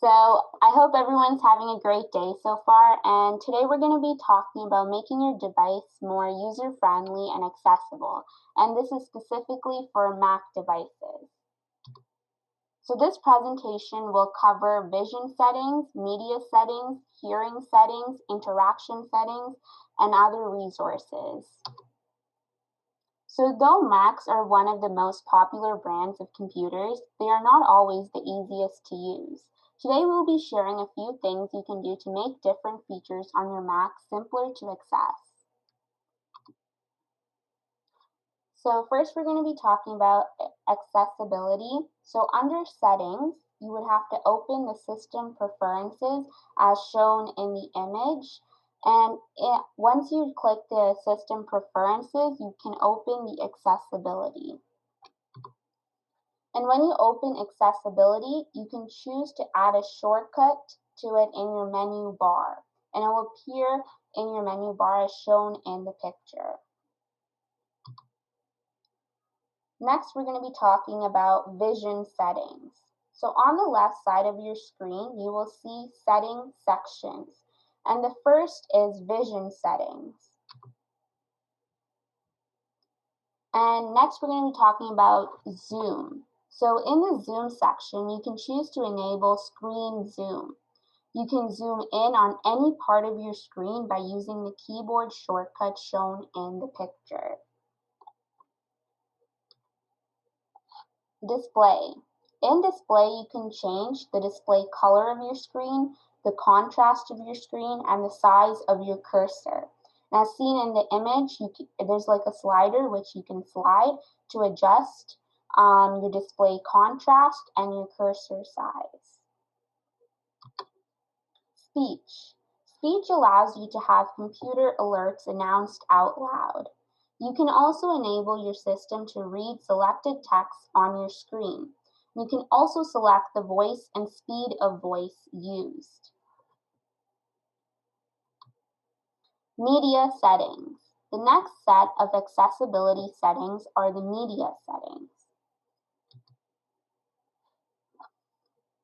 So I hope everyone's having a great day so far, and today we're going to be talking about making your device more user-friendly and accessible, and this is specifically for Mac devices. So this presentation will cover vision settings, media settings, hearing settings, interaction settings, and other resources. So though Macs are one of the most popular brands of computers, they are not always the easiest to use. Today we'll be sharing a few things you can do to make different features on your Mac simpler to access. So first we're going to be talking about accessibility. So under settings, you would have to open the system preferences as shown in the image. And once you click the system preferences, you can open the accessibility. And when you open accessibility, you can choose to add a shortcut to it in your menu bar, and it will appear in your menu bar as shown in the picture. Next, we're going to be talking about vision settings. So on the left side of your screen, you will see setting sections, and the first is vision settings. And next, we're going to be talking about zoom. So in the zoom section, you can choose to enable screen zoom. You can zoom in on any part of your screen by using the keyboard shortcut shown in the picture. Display. In display, you can change the display color of your screen, the contrast of your screen, and the size of your cursor. And as seen in the image, there's like a slider which you can slide to adjust your display contrast and your cursor size. Speech. Speech allows you to have computer alerts announced out loud. You can also enable your system to read selected text on your screen. You can also select the voice and speed of voice used. Media settings. The next set of accessibility settings are the media settings.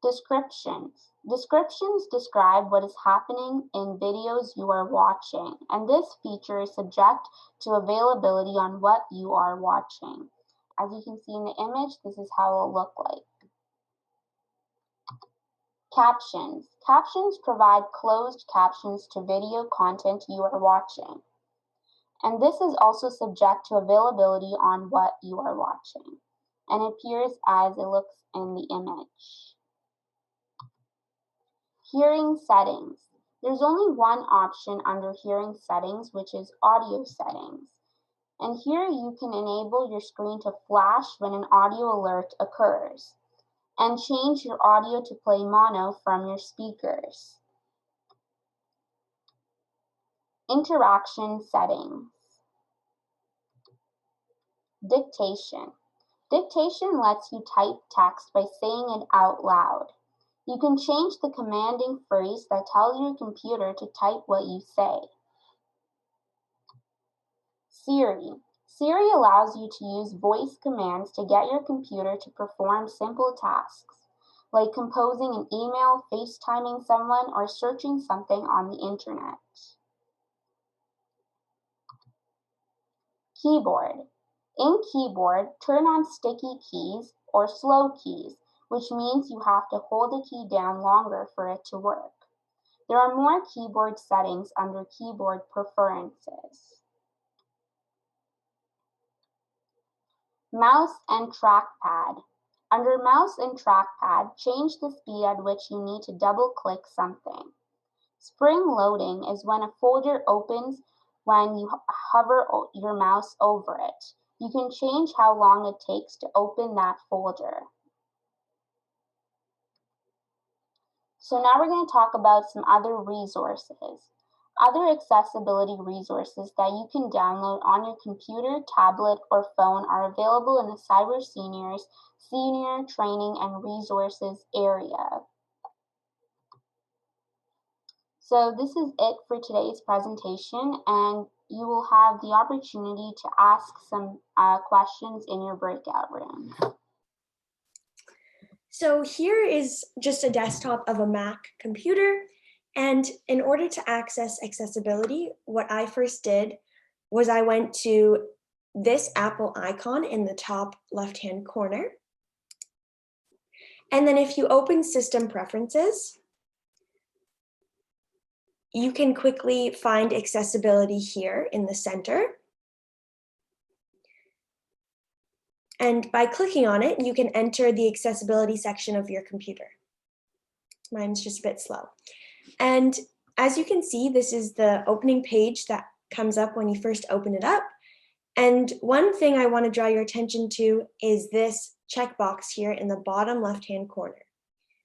Descriptions. Descriptions describe what is happening in videos you are watching, and this feature is subject to availability on what you are watching. As you can see in the image, this is how it will look like. Captions. Captions provide closed captions to video content you are watching, and this is also subject to availability on what you are watching, and it appears as it looks in the image. Hearing settings. There's only one option under hearing settings, which is audio settings. And here you can enable your screen to flash when an audio alert occurs, and change your audio to play mono from your speakers. Interaction settings. Dictation. Dictation lets you type text by saying it out loud. You can change the commanding phrase that tells your computer to type what you say. Siri. Siri allows you to use voice commands to get your computer to perform simple tasks, like composing an email, FaceTiming someone, or searching something on the internet. Keyboard. In Keyboard, turn on sticky keys or slow keys, which means you have to hold the key down longer for it to work. There are more keyboard settings under Keyboard Preferences. Mouse and Trackpad. Under Mouse and Trackpad, change the speed at which you need to double-click something. Spring loading is when a folder opens when you hover your mouse over it. You can change how long it takes to open that folder. So now we're going to talk about some other resources. Other accessibility resources that you can download on your computer, tablet, or phone are available in the Cyber Seniors Senior Training and Resources area. So this is it for today's presentation, and you will have the opportunity to ask some questions in your breakout room. So here is just a desktop of a Mac computer. And in order to access accessibility, what I first did was I went to this Apple icon in the top left-hand corner. And then if you open System Preferences, you can quickly find accessibility here in the center. And by clicking on it, you can enter the accessibility section of your computer. Mine's just a bit slow. And as you can see, this is the opening page that comes up when you first open it up. And one thing I want to draw your attention to is this checkbox here in the bottom left-hand corner.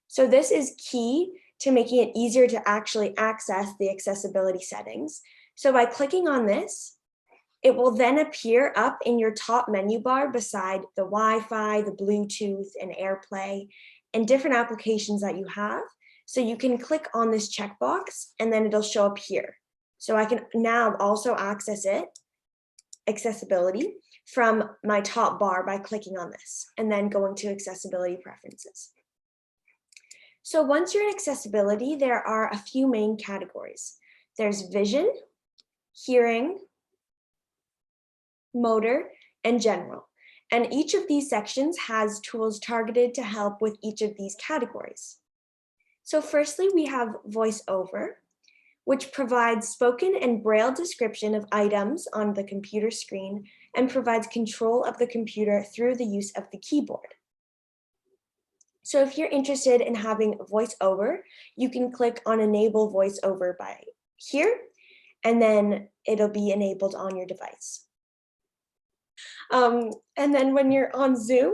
So this is key to making it easier to actually access the accessibility settings. So by clicking on this, it will then appear up in your top menu bar beside the Wi-Fi, the Bluetooth, and AirPlay, and different applications that you have. So you can click on this checkbox and then it'll show up here. So I can now also access accessibility from my top bar by clicking on this and then going to accessibility preferences. So once you're in accessibility, there are a few main categories. There's vision, hearing, motor, and general. And each of these sections has tools targeted to help with each of these categories. So firstly, we have VoiceOver, which provides spoken and braille description of items on the computer screen and provides control of the computer through the use of the keyboard. So if you're interested in having VoiceOver, you can click on Enable VoiceOver by here, and then it'll be enabled on your device. And then when you're on Zoom,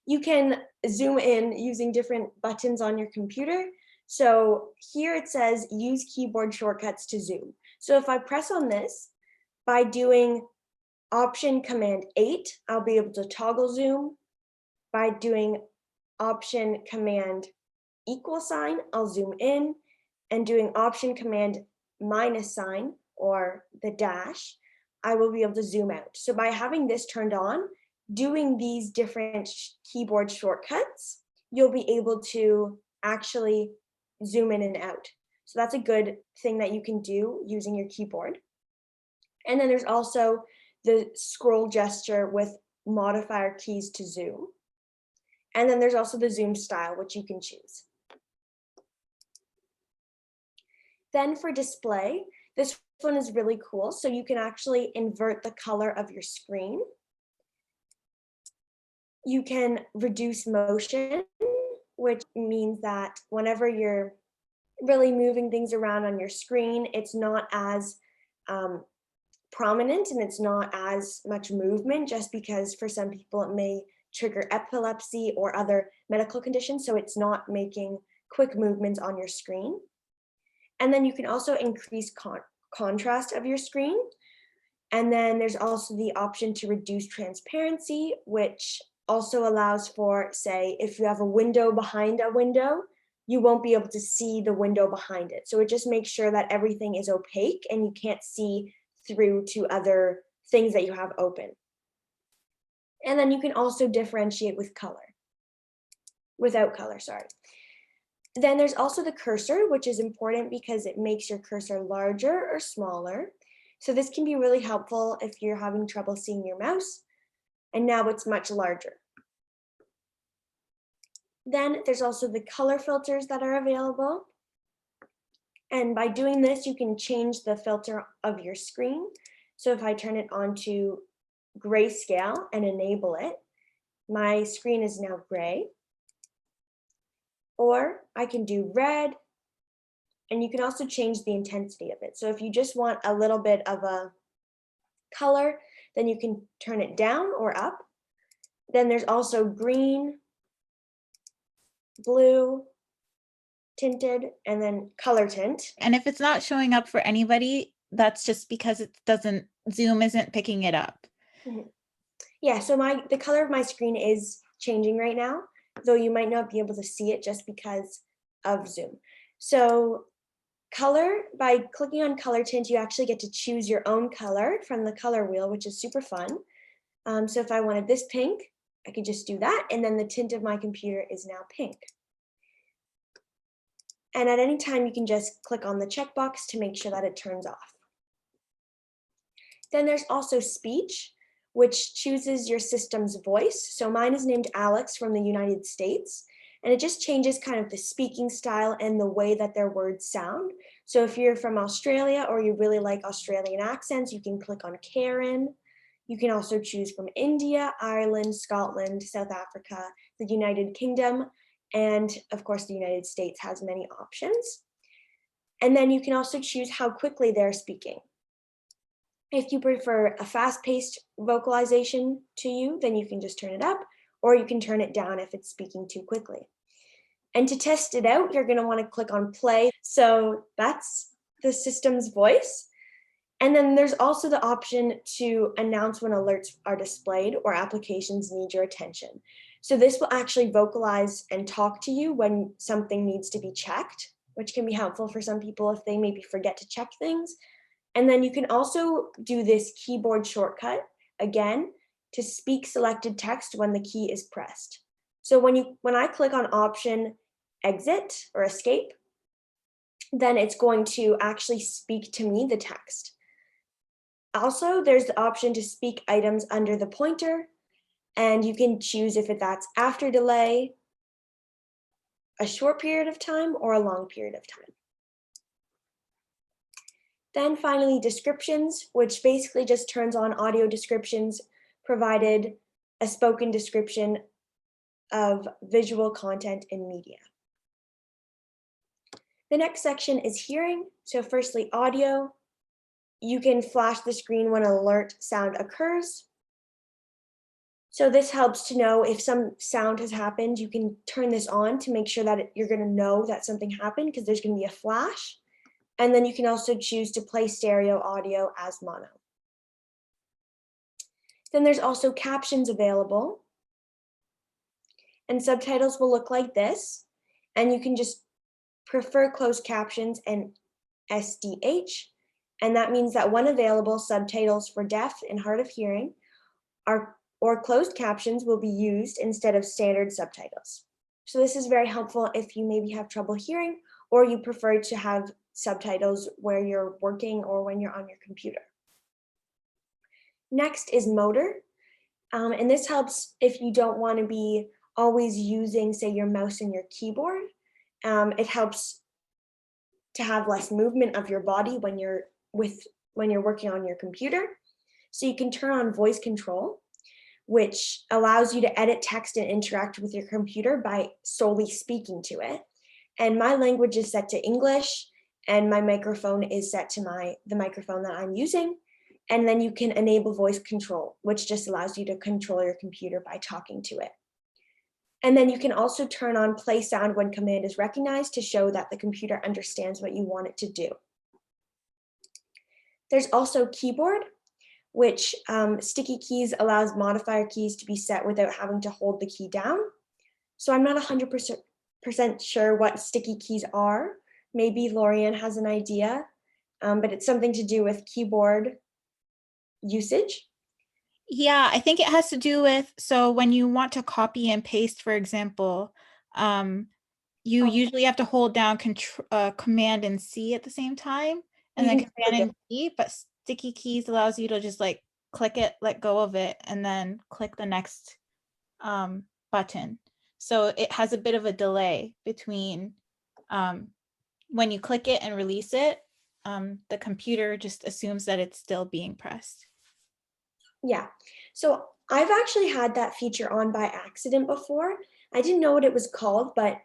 you can zoom in using different buttons on your computer. So here it says use keyboard shortcuts to zoom. So if I press on this, by doing Option Command 8, I'll be able to toggle zoom. By doing Option Command =, I'll zoom in, and doing Option Command -, or the dash, I will be able to zoom out. So by having this turned on, doing these different keyboard shortcuts, you'll be able to actually zoom in and out. So that's a good thing that you can do using your keyboard. And then there's also the scroll gesture with modifier keys to zoom. And then there's also the zoom style, which you can choose. Then for display, this one is really cool. So you can actually invert the color of your screen. You can reduce motion, which means that whenever you're really moving things around on your screen, it's not as prominent and it's not as much movement, just because for some people it may trigger epilepsy or other medical conditions, so it's not making quick movements on your screen. And then you can also increase contrast of your screen. And then there's also the option to reduce transparency, which also allows for, say, if you have a window behind a window, you won't be able to see the window behind it. So it just makes sure that everything is opaque and you can't see through to other things that you have open. And then you can also differentiate with color, without color, sorry. Then there's also the cursor, which is important because it makes your cursor larger or smaller. So this can be really helpful if you're having trouble seeing your mouse, and now it's much larger. Then there's also the color filters that are available. And by doing this, you can change the filter of your screen. So if I turn it on to grayscale and enable it, my screen is now gray. Or I can do red, and you can also change the intensity of it. So if you just want a little bit of a color, then you can turn it down or up. Then there's also green, blue, tinted, and then color tint. And if it's not showing up for anybody, that's just because Zoom isn't picking it up. Mm-hmm. Yeah, so the color of my screen is changing right now, though you might not be able to see it just because of Zoom. So color, by clicking on color tint, you actually get to choose your own color from the color wheel, which is super fun. So if I wanted this pink, I could just do that, and then the tint of my computer is now pink. And at any time, you can just click on the checkbox to make sure that it turns off. Then there's also speech, which chooses your system's voice. So mine is named Alex from the United States, and it just changes kind of the speaking style and the way that their words sound. So if you're from Australia or you really like Australian accents, you can click on Karen. You can also choose from India, Ireland, Scotland, South Africa, the United Kingdom, and of course the United States has many options. And then you can also choose how quickly they're speaking. If you prefer a fast-paced vocalization to you, then you can just turn it up, or you can turn it down if it's speaking too quickly. And to test it out, you're going to want to click on play. So that's the system's voice. And then there's also the option to announce when alerts are displayed or applications need your attention. So this will actually vocalize and talk to you when something needs to be checked, which can be helpful for some people if they maybe forget to check things. And then you can also do this keyboard shortcut, again, to speak selected text when the key is pressed. So when I click on option exit or escape, then it's going to actually speak to me the text. Also, there's the option to speak items under the pointer, and you can choose if that's after delay, a short period of time, or a long period of time. Then finally, descriptions, which basically just turns on audio descriptions, provided a spoken description of visual content in media. The next section is hearing. So firstly, audio. You can flash the screen when an alert sound occurs. So this helps to know if some sound has happened. You can turn this on to make sure that you're going to know that something happened because there's going to be a flash. And then you can also choose to play stereo audio as mono. Then there's also captions available. And subtitles will look like this. And you can just prefer closed captions and SDH. And that means that when available, subtitles for deaf and hard of hearing or closed captions will be used instead of standard subtitles. So this is very helpful if you maybe have trouble hearing or you prefer to have subtitles where you're working or when you're on your computer. Next is motor. And this helps if you don't want to be always using, say, your mouse and your keyboard. It helps to have less movement of your body when you're working on your computer. So you can turn on voice control, which allows you to edit text and interact with your computer by solely speaking to it. And my language is set to English, and my microphone is set to the microphone that I'm using. And then you can enable voice control, which just allows you to control your computer by talking to it. And then you can also turn on play sound when command is recognized to show that the computer understands what you want it to do. There's also keyboard, which sticky keys allows modifier keys to be set without having to hold the key down. So I'm not 100% sure what sticky keys are. Maybe Lorianne has an idea, but it's something to do with keyboard usage. Yeah, I think it has to do with, so when you want to copy and paste, for example, you usually have to hold down Command and C at the same time, and then Command and D, but sticky keys allows you to just like click it, let go of it, and then click the next button. So it has a bit of a delay between when you click it and release it, the computer just assumes that it's still being pressed. Yeah, so I've actually had that feature on by accident before. I didn't know what it was called, but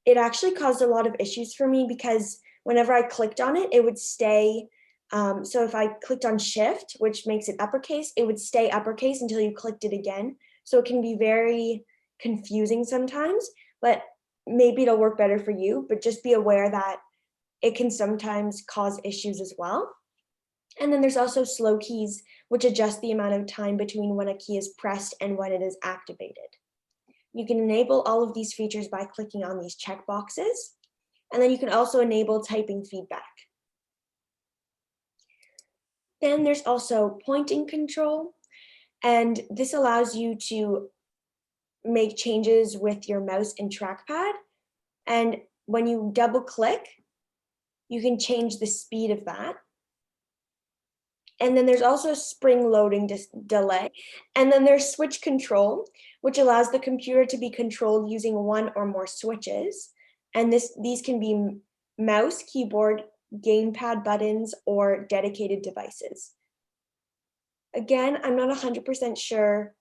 it actually caused a lot of issues for me because whenever I clicked on it, it would stay. So if I clicked on shift, which makes it uppercase, it would stay uppercase until you clicked it again. So it can be very confusing sometimes, but maybe it'll work better for you, but just be aware that it can sometimes cause issues as well. And then there's also slow keys, which adjust the amount of time between when a key is pressed and when it is activated. You can enable all of these features by clicking on these checkboxes. And then you can also enable typing feedback. Then there's also pointing control. And this allows you to make changes with your mouse and trackpad. And when you double click, you can change the speed of that. And then there's also spring loading delay. And then there's switch control, which allows the computer to be controlled using one or more switches. And these can be mouse, keyboard, gamepad buttons, or dedicated devices. Again, I'm not 100% sure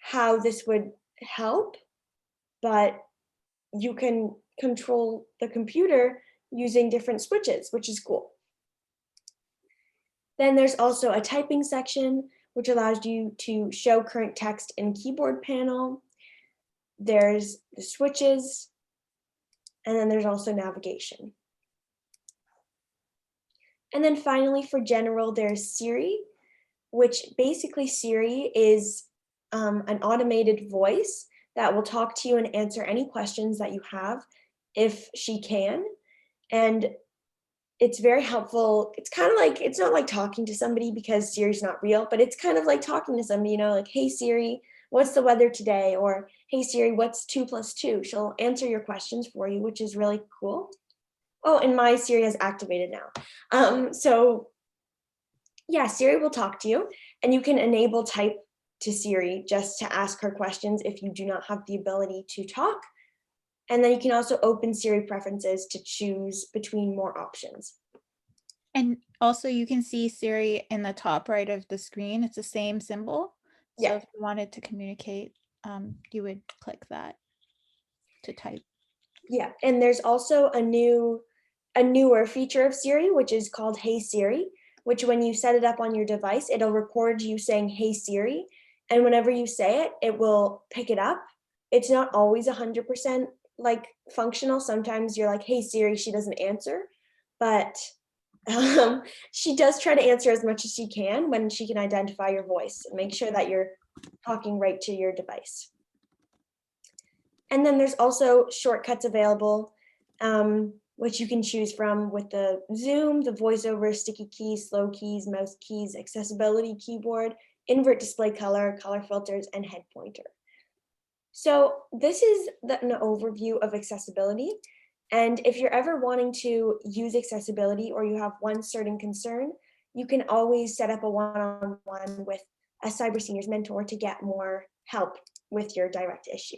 how this would help, but you can control the computer using different switches, which is cool. Then there's also a typing section, which allows you to show current text in keyboard panel. There's the switches, and then there's also navigation. And then finally, for general, there's Siri, which basically Siri is an automated voice that will talk to you and answer any questions that you have if she can. And it's very helpful. It's kind of like, it's not like talking to somebody because Siri's not real, but it's kind of like talking to somebody, like, hey Siri, what's the weather today? Or hey Siri, what's 2 + 2? She'll answer your questions for you, which is really cool. Oh, and my Siri has activated now. So yeah, Siri will talk to you, and you can enable type to Siri just to ask her questions if you do not have the ability to talk. And then you can also open Siri preferences to choose between more options. And also you can see Siri in the top right of the screen. It's the same symbol. So Yeah. if you wanted to communicate, you would click that to type. Yeah, and there's also a newer feature of Siri, which is called Hey Siri, which when you set it up on your device, it'll record you saying Hey Siri, and whenever you say it, it will pick it up. It's not always 100% like functional. Sometimes you're like, Hey Siri, she doesn't answer, but she does try to answer as much as she can when she can identify your voice and make sure that you're talking right to your device. And then there's also shortcuts available, which you can choose from with the zoom, the voiceover, sticky keys, slow keys, mouse keys, accessibility keyboard, invert display color, color filters, and head pointer. So this is an overview of accessibility. And if you're ever wanting to use accessibility or you have one certain concern, you can always set up a one-on-one with a cyber seniors mentor to get more help with your direct issue.